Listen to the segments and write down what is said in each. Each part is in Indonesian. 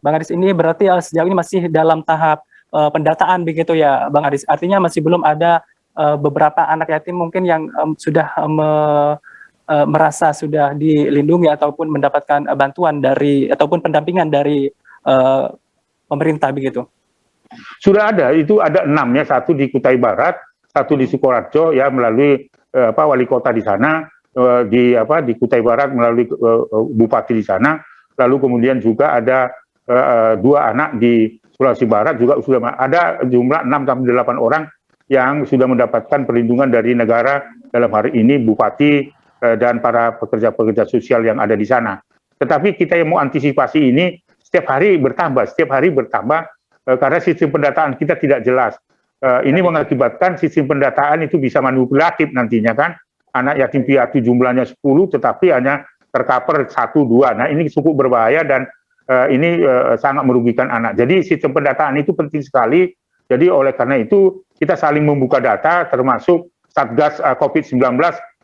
Bang Aris, ini berarti sejauh ini masih dalam tahap pendataan begitu ya, Bang Aris. Artinya masih belum ada beberapa anak yatim mungkin yang sudah merasa sudah dilindungi ataupun mendapatkan bantuan dari ataupun pendampingan dari eh, pemerintah begitu. Sudah ada, itu ada 6 ya, satu di Kutai Barat, satu di Sukoharjo ya melalui wali kota di sana, di Kutai Barat melalui bupati di sana, lalu kemudian juga ada 2 anak di Sulawesi Barat juga sudah ada jumlah 6 sampai 8 orang yang sudah mendapatkan perlindungan dari negara, dalam hari ini bupati dan para pekerja-pekerja sosial yang ada di sana. Tetapi kita yang mau antisipasi ini setiap hari bertambah karena sistem pendataan kita tidak jelas. Ini mengakibatkan sistem pendataan itu bisa manipulatif nantinya kan. Anak yatim piatu jumlahnya 10 tetapi hanya tercover 1-2. Nah ini cukup berbahaya dan ini sangat merugikan anak. Jadi sistem pendataan itu penting sekali. Jadi oleh karena itu kita saling membuka data termasuk Satgas COVID-19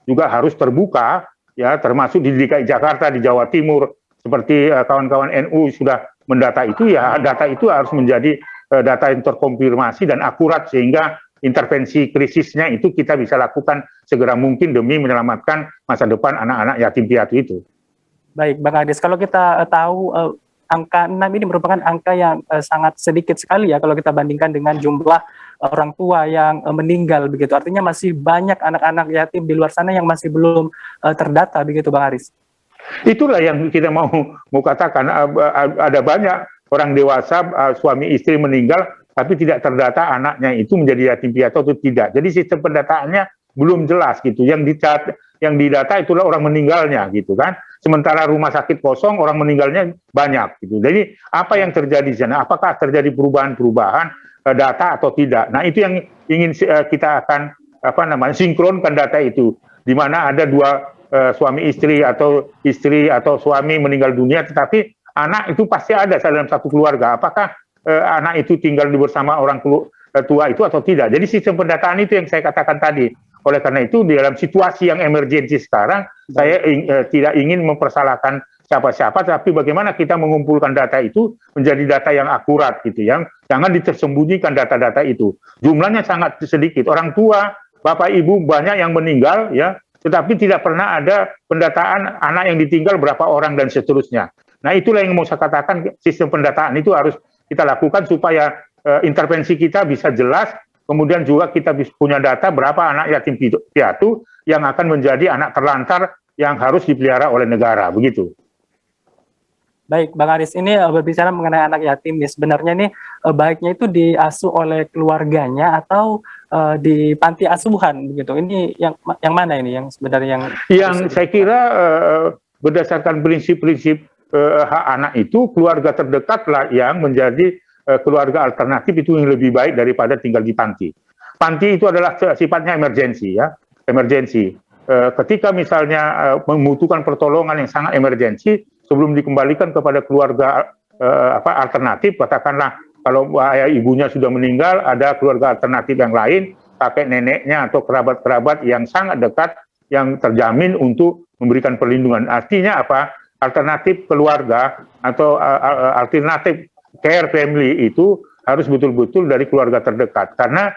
juga harus terbuka ya, termasuk di DKI Jakarta, di Jawa Timur, seperti kawan-kawan NU sudah mendata itu ya, data itu harus menjadi data yang terkonfirmasi dan akurat sehingga intervensi krisisnya itu kita bisa lakukan segera mungkin demi menyelamatkan masa depan anak-anak yatim piatu itu. Baik, Bang Adis, kalau kita tahu angka 6 ini merupakan angka yang sangat sedikit sekali ya kalau kita bandingkan dengan jumlah orang tua yang meninggal begitu. Artinya masih banyak anak-anak yatim di luar sana yang masih belum terdata begitu, Bang Aris. Itulah yang kita mau katakan, ada banyak orang dewasa suami istri meninggal tapi tidak terdata anaknya itu menjadi yatim piatu atau tidak. Jadi sistem pendataannya belum jelas gitu. Yang didata itulah orang meninggalnya gitu kan. Sementara rumah sakit kosong, orang meninggalnya banyak gitu. Jadi apa yang terjadi di sana? Apakah terjadi perubahan-perubahan data atau tidak? Nah, itu yang ingin kita akan sinkronkan data itu, di mana ada 2 suami istri atau suami meninggal dunia, tetapi anak itu pasti ada dalam satu keluarga. Apakah anak itu tinggal bersama orang tua itu atau tidak? Jadi sistem pendataan itu yang saya katakan tadi. Oleh karena itu, di dalam situasi yang emergensi sekarang, saya tidak ingin mempersalahkan siapa-siapa, tapi bagaimana kita mengumpulkan data itu menjadi data yang akurat gitu, yang jangan ditersembunyikan data-data itu. Jumlahnya sangat sedikit. Orang tua, bapak ibu banyak yang meninggal ya, tetapi tidak pernah ada pendataan anak yang ditinggal berapa orang dan seterusnya. Nah, itulah yang mau saya katakan, sistem pendataan itu harus kita lakukan supaya intervensi kita bisa jelas. Kemudian juga kita punya data berapa anak yatim piatu yang akan menjadi anak terlantar yang harus dipelihara oleh negara, begitu. Baik, Bang Aris, ini berbicara mengenai anak yatim nih, sebenarnya ini baiknya itu diasuh oleh keluarganya atau di panti asuhan begitu. Ini yang mana ini yang sebenarnya yang saya kira berdasarkan prinsip-prinsip hak anak itu keluarga terdekatlah yang menjadi keluarga alternatif itu yang lebih baik daripada tinggal di panti. Panti itu adalah sifatnya emergensi ya, emergensi. Ketika misalnya membutuhkan pertolongan yang sangat emergensi, sebelum dikembalikan kepada keluarga alternatif, katakanlah kalau ayah ibunya sudah meninggal, ada keluarga alternatif yang lain, kakek neneknya atau kerabat-kerabat yang sangat dekat, yang terjamin untuk memberikan perlindungan. Artinya apa? Alternatif keluarga atau alternatif care family itu harus betul-betul dari keluarga terdekat, karena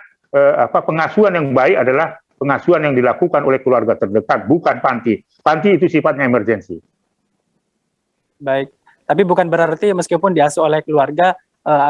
pengasuhan yang baik adalah pengasuhan yang dilakukan oleh keluarga terdekat, bukan panti. Panti itu sifatnya emergensi. Baik, tapi bukan berarti meskipun diasuh oleh keluarga,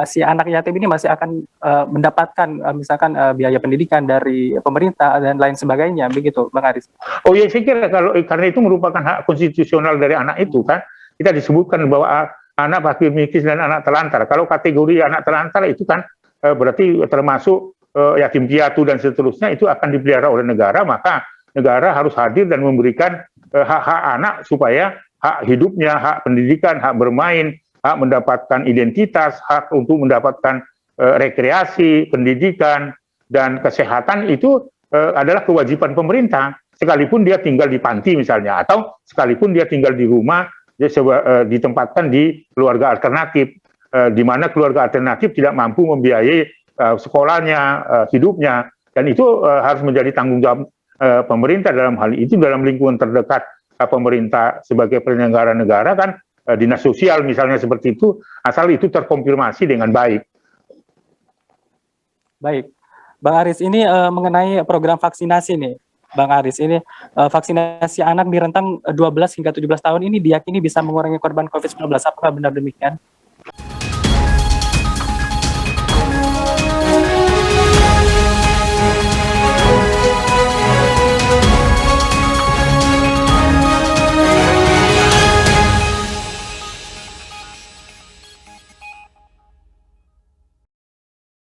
si anak yatim ini masih akan mendapatkan misalkan biaya pendidikan dari pemerintah dan lain sebagainya, begitu, Bang Aris? Oh ya, saya kira karena itu merupakan hak konstitusional dari anak itu kan, kita disebutkan bahwa anak fakir miskin dan anak terlantar. Kalau kategori anak terlantar itu kan berarti termasuk yatim piatu dan seterusnya, itu akan dipelihara oleh negara, maka negara harus hadir dan memberikan hak-hak anak supaya hak hidupnya, hak pendidikan, hak bermain, hak mendapatkan identitas, hak untuk mendapatkan rekreasi, pendidikan, dan kesehatan itu adalah kewajiban pemerintah. Sekalipun dia tinggal di panti misalnya, atau sekalipun dia tinggal di rumah, dia ditempatkan di keluarga alternatif, di mana keluarga alternatif tidak mampu membiayai sekolahnya, hidupnya, dan itu harus menjadi tanggung jawab pemerintah dalam hal itu, dalam lingkungan terdekat pemerintah sebagai penyelenggara negara kan dinas sosial misalnya seperti itu, asal itu terkonfirmasi dengan baik. Baik, Bang Aris, ini mengenai program vaksinasi nih, Bang Aris, ini vaksinasi anak di rentang 12 hingga 17 tahun ini diyakini bisa mengurangi korban COVID-19, apakah benar demikian?